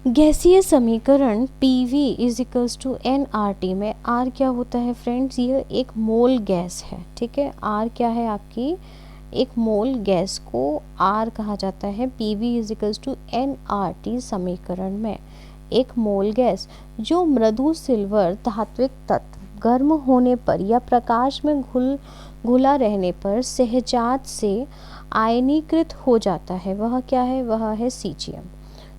गैसीय समीकरण PV is equals to nRT में R क्या होता है फ्रेंड्स, ये एक मोल गैस है। ठीक है, R क्या है आपकी, एक मोल गैस को R कहा जाता है। PV is equals to nRT समीकरण में एक मोल गैस जो मृदु सिल्वर धात्विक तत्व गर्म होने पर या प्रकाश में घुला रहने पर सहजात से आयनीकृत हो जाता है, वह क्या है, वह है सीजियम।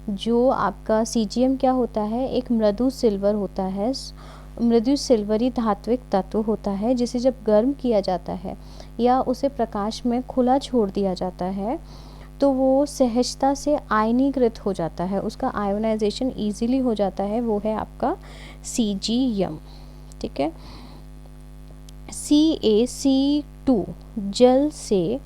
जो आपका सीजियम क्या होता है, एक मृदु सिल्वर होता है, मृदु सिल्वरी धात्विक तत्व होता है, जिसे जब गर्म किया जाता है या उसे प्रकाश में खुला छोड़ दिया जाता है तो वो सहजता से आयनीकृत हो जाता है, उसका आयोनाइजेशन इजीली हो जाता है, वो है आपका सीजियम। ठीक है, CaC2 जल से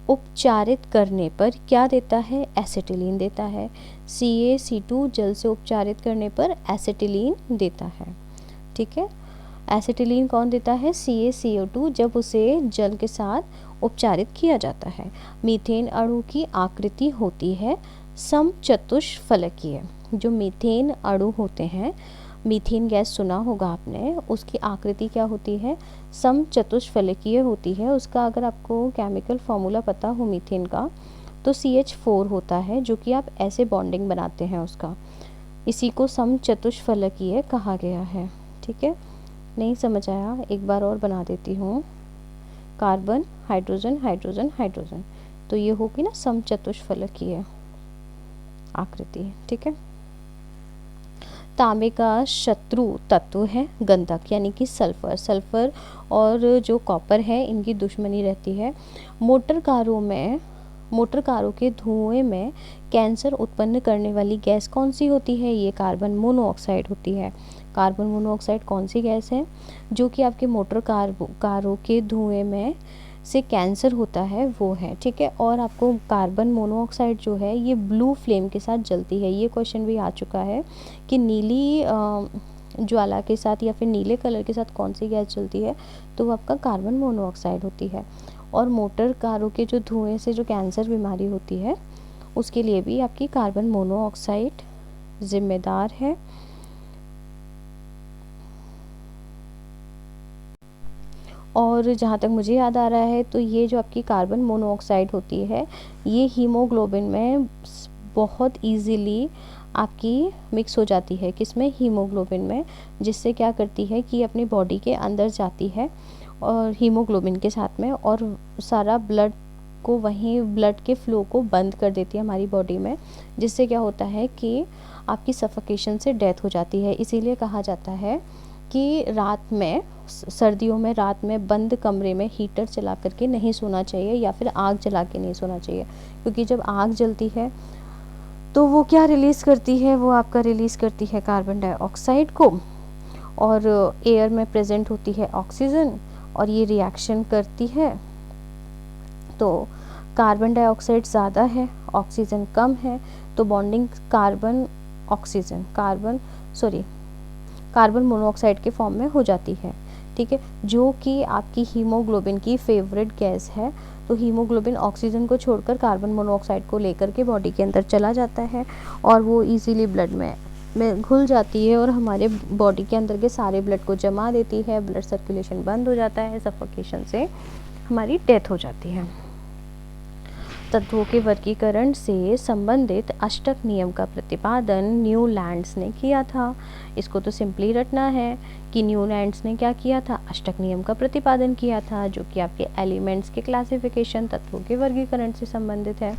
उपचारित करने पर क्या देता है, एसिटिलीन देता है। CaC2 जल से उपचारित करने पर एसिटिलीन देता है। ठीक है, एसिटिलीन कौन देता है, CaCO2 जब उसे जल के साथ उपचारित किया जाता है। मीथेन अणु की आकृति होती है समचतुष्फलकीय। जो मीथेन अणु होते हैं, मीथेन गैस सुना होगा आपने, उसकी आकृति क्या होती है, समचतुष्फलकीय होती है। उसका अगर आपको केमिकल फॉर्मूला पता हो मीथेन का तो CH4 होता है, जो कि आप ऐसे बॉन्डिंग बनाते हैं उसका, इसी को समचतुष्फलकीय कहा गया है। ठीक है, नहीं समझ आया, एक बार और बना देती हूँ। कार्बन हाइड्रोजन हाइड्रोजन हाइड्रोजन, तो ये होगी ना समचतुष्फलकीय आकृति। ठीक है, तांबे का शत्रु तत्व है गंधक यानी कि सल्फर। सल्फर और जो कॉपर है इनकी दुश्मनी रहती है। मोटर कारों के धुएं में कैंसर उत्पन्न करने वाली गैस कौन सी होती है, ये कार्बन मोनोऑक्साइड होती है। कार्बन मोनोऑक्साइड कौन सी गैस है, जो कि आपके मोटर कारों के धुएं में से कैंसर होता है, वो है। ठीक है, और आपको कार्बन मोनोऑक्साइड जो है ये ब्लू फ्लेम के साथ जलती है। ये क्वेश्चन भी आ चुका है कि नीली ज्वाला के साथ या फिर नीले कलर के साथ कौन सी गैस जलती है, तो वो आपका कार्बन मोनोऑक्साइड होती है। और मोटर कारों के जो धुएं से जो कैंसर बीमारी होती है उसके लिए भी आपकी कार्बन मोनोऑक्साइड जिम्मेदार है। और जहाँ तक मुझे याद आ रहा है तो ये जो आपकी कार्बन मोनोऑक्साइड होती है ये हीमोग्लोबिन में बहुत इजीली आपकी मिक्स हो जाती है। किसमें, हीमोग्लोबिन में, जिससे क्या करती है कि अपनी बॉडी के अंदर जाती है और हीमोग्लोबिन के साथ में, और सारा ब्लड को वहीं ब्लड के फ्लो को बंद कर देती है हमारी बॉडी में, जिससे क्या होता है कि आपकी सफोकेशन से डेथ हो जाती है। इसीलिए कहा जाता है कि रात में, सर्दियों में रात में बंद कमरे में हीटर चला करके नहीं सोना चाहिए या फिर आग जला के नहीं सोना चाहिए, क्योंकि जब आग जलती है तो वो क्या रिलीज़ करती है, वो आपका रिलीज़ करती है कार्बन डाइऑक्साइड को, और एयर में प्रेजेंट होती है ऑक्सीजन, और ये रिएक्शन करती है तो कार्बन डाइऑक्साइड ज़्यादा है, ऑक्सीजन कम है, तो बॉन्डिंग कार्बन मोनोऑक्साइड के फॉर्म में हो जाती है। ठीक है, जो कि आपकी हीमोग्लोबिन की फेवरेट गैस है। तो हीमोग्लोबिन ऑक्सीजन को छोड़कर कार्बन मोनोऑक्साइड को लेकर के बॉडी के अंदर चला जाता है और वो इजीली ब्लड में घुल जाती है और हमारे बॉडी के अंदर के सारे ब्लड को जमा देती है, ब्लड सर्कुलेशन बंद हो जाता है, सफोकेशन से हमारी डेथ हो जाती है। तत्वों के वर्गीकरण से संबंधित अष्टक नियम का प्रतिपादन न्यूलैंड्स ने किया था। इसको तो सिंपली रटना है कि न्यूलैंड्स ने क्या किया था, अष्टक नियम का प्रतिपादन किया था, जो कि आपके एलिमेंट्स के क्लासिफिकेशन, तत्वों के वर्गीकरण से संबंधित है।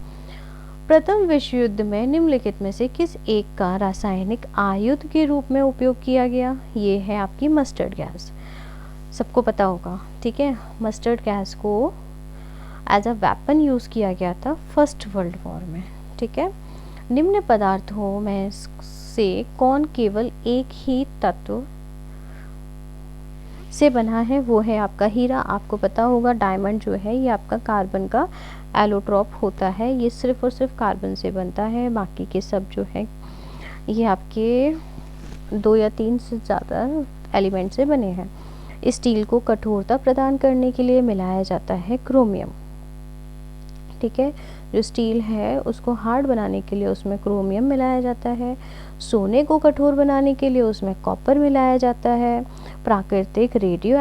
प्रथम विश्व युद्ध में निम्नलिखित में से किस एक का रासायनिक आयुध के रूप में उपयोग किया गया, ये है आपकी मस्टर्ड गैस। सबको पता होगा, ठीक है, मस्टर्ड गैस को एज अ वेपन यूज़ किया गया था फर्स्ट वर्ल्ड वॉर में। ठीक है, निम्न पदार्थों में से कौन केवल एक ही तत्व से बना है, वो है आपका हीरा। आपको पता होगा डायमंड जो है ये आपका कार्बन का एलोट्रॉप होता है, ये सिर्फ और सिर्फ कार्बन से बनता है, बाकी के सब जो है ये आपके 2 या 3 से ज़्यादा एलिमेंट से बने हैं। स्टील को कठोरता प्रदान करने के लिए मिलाया जाता है क्रोमियम। ठीक है, जो स्टील है उसको हार्ड बनाने के लिए उसमें क्रोमियम मिलाया जाता है। सोने को कठोर बनाने के लिए उसमें कॉपर मिलाया जाता है। प्राकृतिक रेडियो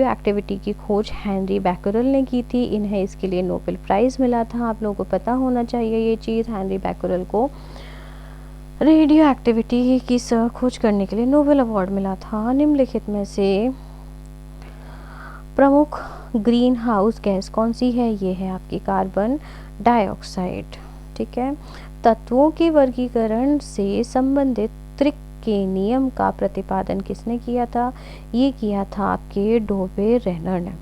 एक्टिविटी की खोज हेनरी बैकरल ने की थी। इन्हें इसके लिए नोबेल प्राइज़ मिला था। आप लोगों को पता होना चाहिए ये चीज़। हेनरी बैकरल को रेडियो एक्टिविटी की खोज करने के लिए नोबेल अवार्ड मिला था। निम्नलिखित में से प्रमुख ग्रीन हाउस गैस कौन सी है? ये है आपकी कार्बन डाइऑक्साइड। ठीक है। तत्वों के वर्गीकरण से संबंधित त्रिक के नियम का प्रतिपादन किसने किया था? ये किया था आपके डोबे-रेनर ने।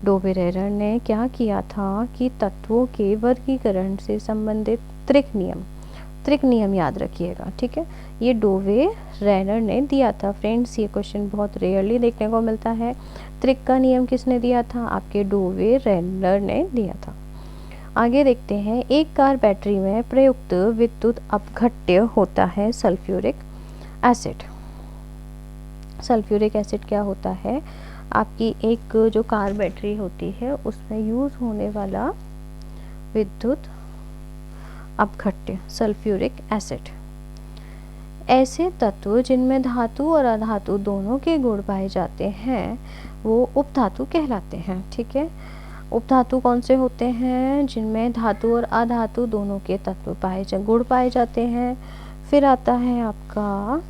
डोबे-रेनर ने क्या किया था कि तत्वों के वर्गीकरण से संबंधित त्रिक नियम याद रखिएगा। ठीक है, ये डोबे-रेनर ने दिया था। फ्रेंड्स, ये क्वेश्चन बहुत रेयरली देखने को मिलता है। त्रिक का नियम किसने दिया था? आपके डोबे-रेनर ने दिया था। आगे देखते हैं। एक कार बैटरी में प्रयुक्त विद्युत अपघट्य होता है सल्फ्यूरिक एसिड। सल्फ्यूरिक एसिड क्या होता है? आपकी एक जो कार बैटरी होती है उसमें यूज़ होने वाला विद्युत अपघट्य सल्फ्यूरिक एसिड। ऐसे तत्व जिनमें धातु और अधातु दोनों के गुण पाए जाते हैं वो उपधातु कहलाते हैं। ठीक है, उपधातु कौन से होते हैं? जिनमें धातु और अधातु दोनों के गुण पाए जाते हैं। फिर आता है आपका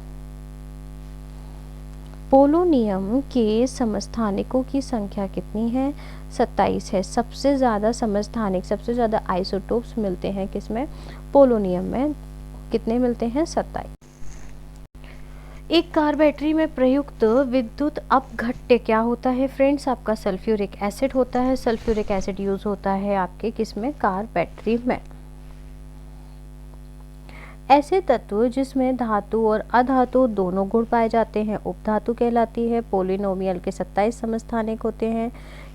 पोलोनियम के समस्थानिकों की संख्या कितनी है? 27 है। सबसे ज़्यादा समस्थानिक, सबसे ज़्यादा आइसोटोप्स मिलते हैं किसमें? पोलोनियम में। कितने मिलते हैं? 27। एक कार बैटरी में प्रयुक्त विद्युत अपघट्य क्या होता है फ्रेंड्स? आपका सल्फ्यूरिक एसिड होता है। सल्फ्यूरिक एसिड यूज़ होता है आपके किसमें? कार बैटरी में। ऐसे तत्व जिसमें धातु और अधातु दोनों गुण पाए जाते हैं उपधातु कहलाती है। पोलिनोमियल के 27 समस्थानिक होते हैं।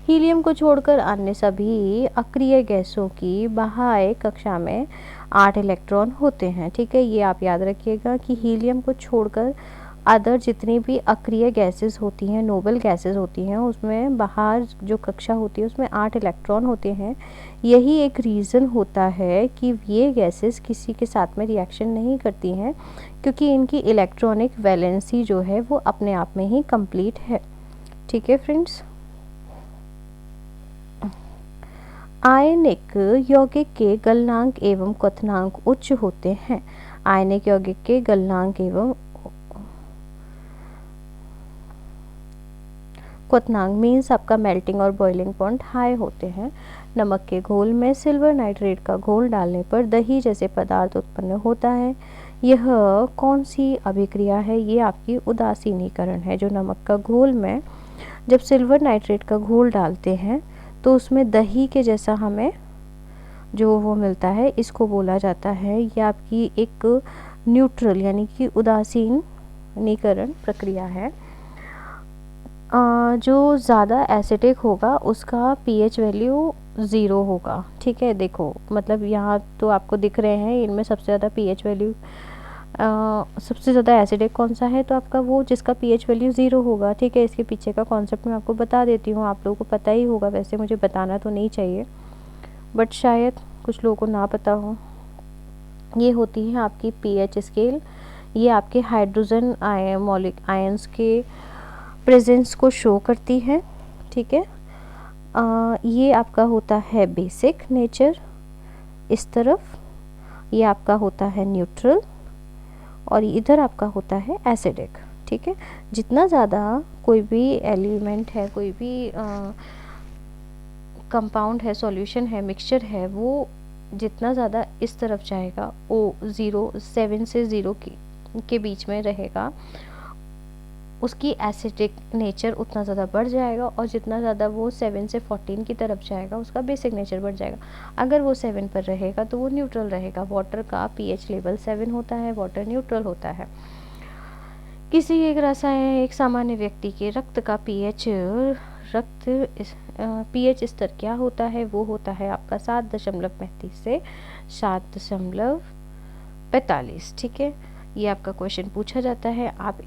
हीलियम को छोड़कर अन्य सभी अक्रिय गैसों की बाह्य कक्षा में 8 इलेक्ट्रॉन होते हैं। ठीक है, ये आप याद रखिएगा कि हीलियम को छोड़कर अदर जितनी भी अक्रिय गैसेस होती हैं, नोबल गैसेस होती हैं, उसमें बाहर जो कक्षा होती है उसमें 8 इलेक्ट्रॉन होते हैं। यही एक रीज़न होता है कि ये गैसेस किसी के साथ में रिएक्शन नहीं करती हैं, क्योंकि इनकी इलेक्ट्रॉनिक वैलेंसी जो है वो अपने आप में ही कंप्लीट है। ठीक है फ्रेंड्स। आयनिक यौगिक के गलनांक एवं क्वथनांक उच्च होते हैं। आयनिक यौगिक के गलनांक एवं क्वथनांक मीन्स आपका मेल्टिंग और बॉइलिंग पॉइंट हाई होते हैं। नमक के घोल में सिल्वर नाइट्रेट का घोल डालने पर दही जैसे पदार्थ उत्पन्न होता है। यह कौन सी अभिक्रिया है? ये आपकी उदासीनीकरण है। जो नमक का घोल में जब सिल्वर नाइट्रेट का घोल डालते हैं तो उसमें दही के जैसा हमें जो वो मिलता है, इसको बोला जाता है ये आपकी एक न्यूट्रल यानी कि उदासीनीकरण प्रक्रिया है। जो ज़्यादा एसिडिक होगा उसका पीएच वैल्यू 0 होगा। ठीक है, देखो मतलब यहाँ तो आपको दिख रहे हैं इनमें सबसे ज़्यादा पीएच वैल्यू सबसे ज़्यादा एसिडिक कौन सा है? तो आपका वो जिसका पीएच वैल्यू 0 होगा। ठीक है, इसके पीछे का कॉन्सेप्ट मैं आपको बता देती हूँ, आप लोगों को पता ही होगा, वैसे मुझे बताना तो नहीं चाहिए बट शायद कुछ लोगों को ना पता हो। ये होती है आपकी पीएच स्केल। ये आपके हाइड्रोजन आयंस के प्रेजेंस को शो करती है। ठीक है, ये आपका होता है बेसिक नेचर इस तरफ, ये आपका होता है न्यूट्रल और इधर आपका होता है एसिडिक। ठीक है, जितना ज़्यादा कोई भी एलिमेंट है, कोई भी कंपाउंड है, सॉल्यूशन है, मिक्सचर है, वो जितना ज़्यादा इस तरफ जाएगा वो 7 से 0 के बीच में रहेगा, उसकी एसिडिक नेचर उतना ज़्यादा बढ़ जाएगा। और जितना ज़्यादा वो 7 से 14 की तरफ जाएगा उसका बेसिक नेचर बढ़ जाएगा। अगर वो 7 पर रहेगा तो वो न्यूट्रल रहेगा। वाटर का पीएच लेवल 7 होता है, वाटर न्यूट्रल होता है। किसी एक सामान्य व्यक्ति के रक्त का पीएच स्तर क्या होता है? वो होता है आपका 7.35 से 7.45। ठीक है, ये आपका क्वेश्चन पूछा जाता है। आप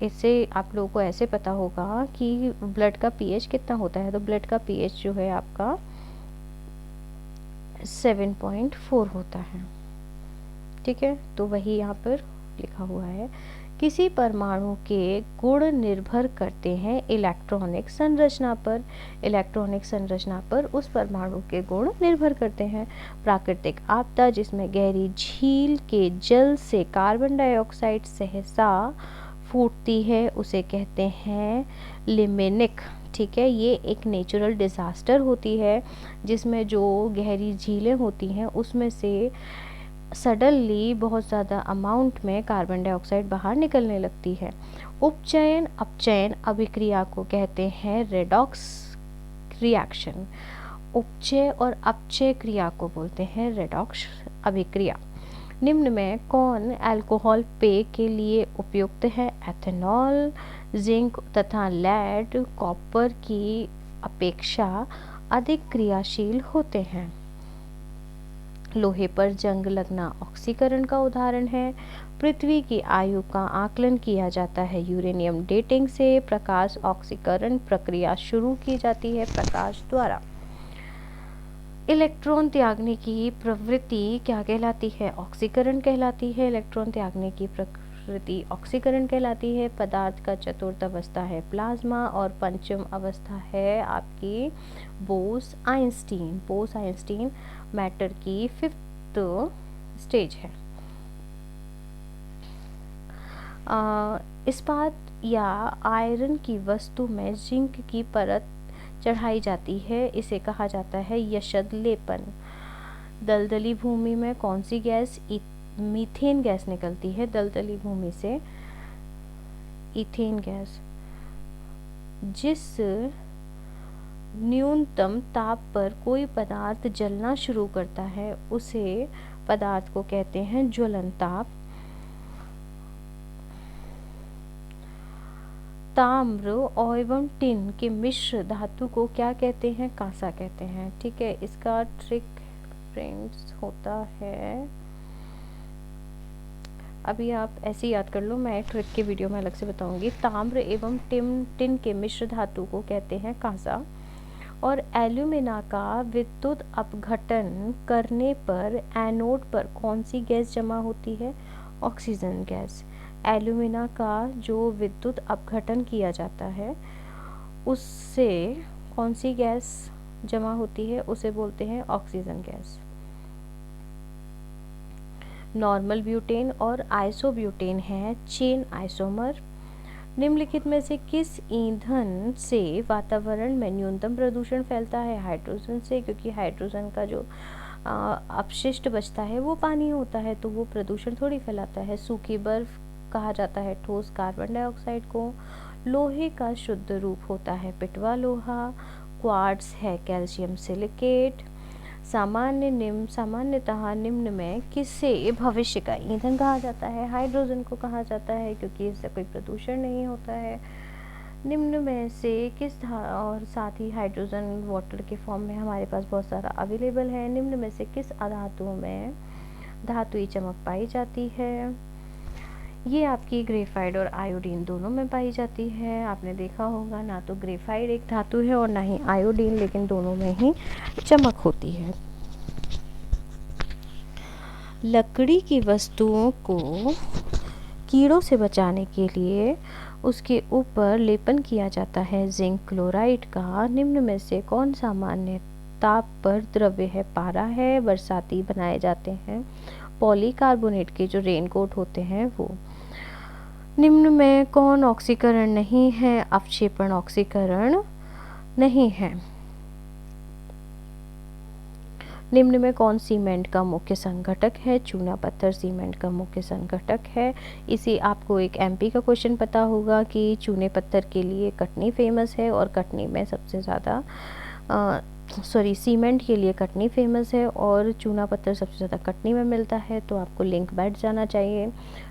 लोगों को ऐसे पता होगा कि ब्लड का पीएच कितना होता है। तो ब्लड का पीएच जो है आपका 7.4 होता है। ठीक है, तो वही यहाँ पर लिखा हुआ है। किसी परमाणु के गुण निर्भर करते हैं इलेक्ट्रॉनिक संरचना पर। इलेक्ट्रॉनिक संरचना पर उस परमाणु के गुण निर्भर करते हैं। प्राकृतिक आपदा, जिसमें गहरी झील के जल से कार्बन डाइऑक्साइड सहसा फूटती है, उसे कहते हैं लिमेनिक। ठीक है, ये एक नेचुरल डिज़ास्टर होती है जिसमें जो गहरी झीलें होती हैं उसमें से सडनली बहुत ज़्यादा अमाउंट में कार्बन डाइऑक्साइड बाहर निकलने लगती है। उपचयन अपचयन अभिक्रिया को कहते हैं रेडॉक्स रिएक्शन। उपचय और अपचय क्रिया को बोलते हैं रेडॉक्स अभिक्रिया। निम्न में कौन अल्कोहल पेय के लिए उपयुक्त है? एथेनॉल, जिंक तथा लेड कॉपर की अपेक्षा अधिक क्रियाशील होते हैं। लोहे पर जंग लगना ऑक्सीकरण का उदाहरण है। पृथ्वी की आयु का आकलन किया जाता है यूरेनियम डेटिंग से। प्रकाश ऑक्सीकरण प्रक्रिया शुरू की जाती है प्रकाश द्वारा। इलेक्ट्रॉन त्यागने की प्रवृत्ति क्या कहलाती है? ऑक्सीकरण कहलाती है। इलेक्ट्रॉन त्यागने की प्रवृत्ति ऑक्सीकरण कहलाती है। पदार्थ का चतुर्थ अवस्था है प्लाज्मा और पंचम अवस्था है आपकी Bose Einstein. Bose Einstein matter की 5th स्टेज है। इस्पात या आयरन की वस्तु में जिंक की परत चढ़ाई जाती है, इसे कहा जाता है यशद लेपन। दलदली भूमि में कौन सी गैस? मीथेन गैस निकलती है दलदली भूमि से, इथेन गैस। जिस न्यूनतम ताप पर कोई पदार्थ जलना शुरू करता है उसे पदार्थ को कहते हैं ज्वलन ताप। ताम्र एवं टिन के मिश्र धातु को क्या कहते हैं? कांसा कहते हैं। ठीक है, इसका ट्रिक फ्रेंड्स होता है, अभी आप ऐसे याद कर लो, मैं ट्रिक के वीडियो में अलग से बताऊंगी। ताम्र एवं टिन के मिश्र धातु को कहते हैं कांसा। और एल्यूमिना का विद्युत अपघटन करने पर एनोड पर कौन सी गैस जमा होती है? Oxygen gas. एल्यूमिना का जो विद्युत अपघटन किया जाता है उससे कौन सी गैस जमा होती है? उसे बोलते हैं ऑक्सीजन गैस। नॉर्मल ब्यूटेन और आइसोब्यूटेन है चेन आइसोमर। निम्नलिखित में से किस ईंधन से वातावरण में न्यूनतम प्रदूषण फैलता है? हाइड्रोजन से, क्योंकि हाइड्रोजन का जो अपशिष्ट बचता है वो पानी होता है तो वो प्रदूषण थोड़ी फैलाता है। सूखी बर्फ कहा जाता है ठोस कार्बन डाइऑक्साइड को। लोहे का शुद्ध रूप होता है पिटवा लोहा। क्वार्ट्ज है कैल्शियम सिलिकेट। सामान्यतः निम्न में किसे भविष्य का ईंधन कहा जाता है? हाइड्रोजन को कहा जाता है क्योंकि इससे कोई प्रदूषण नहीं होता है। निम्न में से किस और साथ ही हाइड्रोजन वाटर के फॉर्म में हमारे पास बहुत सारा अवेलेबल है। निम्न में से किस अधातु में धातुई चमक पाई जाती है? ये आपकी ग्रेफाइट और आयोडीन दोनों में पाई जाती है। आपने देखा होगा ना तो ग्रेफाइट एक धातु है और ना ही आयोडीन, लेकिन दोनों में ही चमक होती है। लकड़ी की वस्तुओं को कीड़ों से बचाने के लिए उसके ऊपर लेपन किया जाता है जिंक क्लोराइड का। निम्न में से कौन सामान्य ताप पर द्रव्य है? पारा है। बरसाती बनाए जाते हैं। पॉलीकार्बोनेट के जो रेनकोट होते हैं वो। निम्न में कौन ऑक्सीकरण नहीं है? अवक्षेपण ऑक्सीकरण नहीं है। निम्न में कौन सीमेंट का मुख्य संघटक है? चूना पत्थर सीमेंट का मुख्य संघटक है। इसी आपको एक एमपी का क्वेश्चन पता होगा कि चूने पत्थर के लिए कटनी फेमस है और कटनी में सबसे ज़्यादा सीमेंट के लिए कटनी फेमस है और चूना पत्थर सबसे ज़्यादा कटनी में मिलता है, तो आपको लिंक बैठ जाना चाहिए।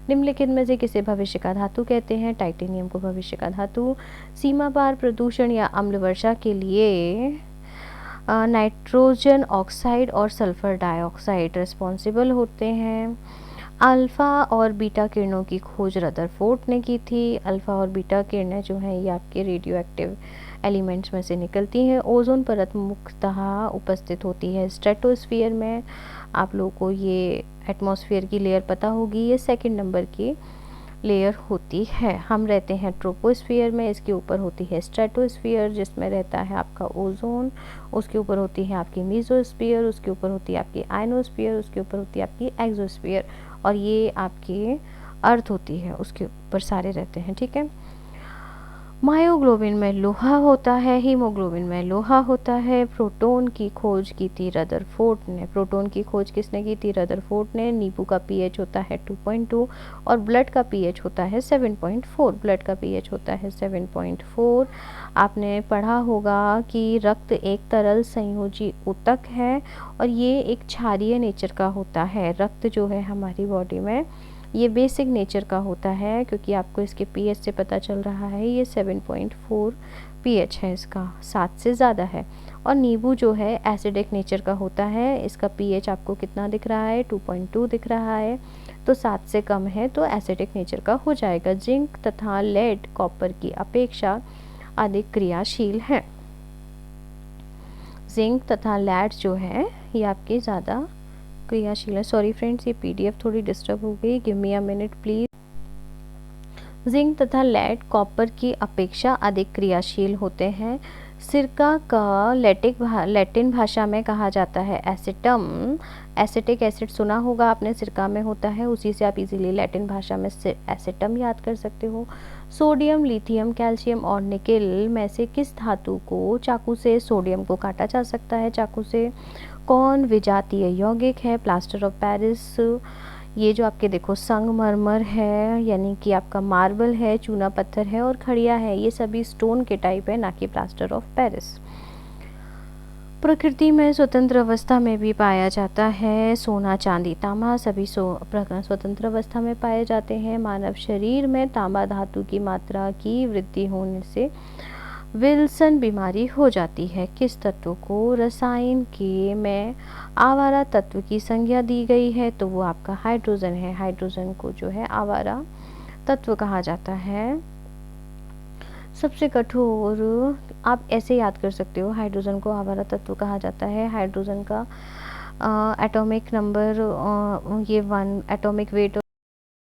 निम्नलिखित में से किसे भविष्य का धातु कहते हैं? टाइटेनियम को भविष्य का धातु। सीमा पार प्रदूषण या अम्ल वर्षा के लिए नाइट्रोजन ऑक्साइड और सल्फर डाइऑक्साइड रिस्पॉन्सिबल होते हैं। अल्फ़ा और बीटा किरणों की खोज रदरफोर्ड ने की थी। अल्फ़ा और बीटा किरणें जो हैं ये आपके रेडियो एक्टिव एलिमेंट्स में से निकलती हैं। ओजोन परत मुख्यतः उपस्थित होती है स्ट्रेटोस्फीयर में। आप लोगों को ये एटमॉस्फेयर की लेयर पता होगी, ये सेकंड नंबर की लेयर होती है। हम रहते हैं ट्रोपोस्फियर में, इसके ऊपर होती है स्ट्रेटोस्फियर जिसमें रहता है आपका ओजोन, उसके ऊपर होती है आपकी मीजोस्फियर, उसके ऊपर होती है आपकी आयनोस्फियर, उसके ऊपर होती है आपकी एक्सोस्फियर, और ये आपकी अर्थ होती है उसके ऊपर सारे रहते हैं। ठीक है, मायोग्लोबिन में लोहा होता है, हीमोग्लोबिन में लोहा होता है। प्रोटॉन की खोज की थी रदरफोर्ड ने। प्रोटॉन की खोज किसने की थी? रदरफोर्ड ने। नींबू का पीएच होता है 2.2 और ब्लड का पीएच होता है 7.4। ब्लड का पीएच होता है 7.4। आपने पढ़ा होगा कि रक्त एक तरल संयोजी ऊतक है और ये एक क्षारीय नेचर का होता है। रक्त जो है हमारी बॉडी में ये बेसिक नेचर का होता है, क्योंकि आपको इसके पीएच से पता चल रहा है ये 7.4 पीएच है, इसका 7 से ज़्यादा है। और नींबू जो है एसिडिक नेचर का होता है, इसका पीएच आपको कितना दिख रहा है? 2.2 दिख रहा है, तो 7 से कम है तो एसिडिक नेचर का हो जाएगा। जिंक तथा लेड कॉपर की अपेक्षा अधिक क्रियाशील है। जिंक तथा लेड जो है ये आपके ज़्यादा क्रियाशील है। सॉरी फ्रेंड्स, ये पीडीएफ थोड़ी डिस्टर्ब हो गई, give me a minute please. Zinc तथा लेड कॉपर की अपेक्षा अधिक क्रियाशील होते हैं। सिरका का लैटिन भाषा में कहा जाता है एसिटम। एसिटिक एसिड सुना होगा आपने, सिरका में होता है, उसी से आप इजीली लैटिन भाषा में एसिटम याद कर सकते हो। सोडियम, लिथियम, कैल्शियम और निकेल में से किस धातु को चाकू से, सोडियम को काटा जा सकता है चाकू से? कौन विजातीय यौगिक है? प्लास्टर ऑफ पेरिस, ये जो आपके देखो संगमरमर है यानी कि आपका मार्बल है, चूना पत्थर है और खड़िया है, ये सभी स्टोन के टाइप है, ना कि प्लास्टर ऑफ पेरिस। प्रकृति में स्वतंत्र अवस्था में भी पाया जाता है। सोना, चांदी, तांबा सभी स्वतंत्र अवस्था में पाए जाते हैं। मानव शरीर में तांबा धातु की मात्रा की वृद्धि होने से विल्सन बीमारी हो जाती है। किस तत्व को रसायन के में आवारा तत्व की संज्ञा दी गई है? तो वो आपका हाइड्रोजन है। हाइड्रोजन को जो है आवारा तत्व कहा जाता है। सबसे कठोर, आप ऐसे याद कर सकते हो, हाइड्रोजन को आवारा तत्व कहा जाता है। हाइड्रोजन का एटॉमिक नंबर ये 1, एटॉमिक वेट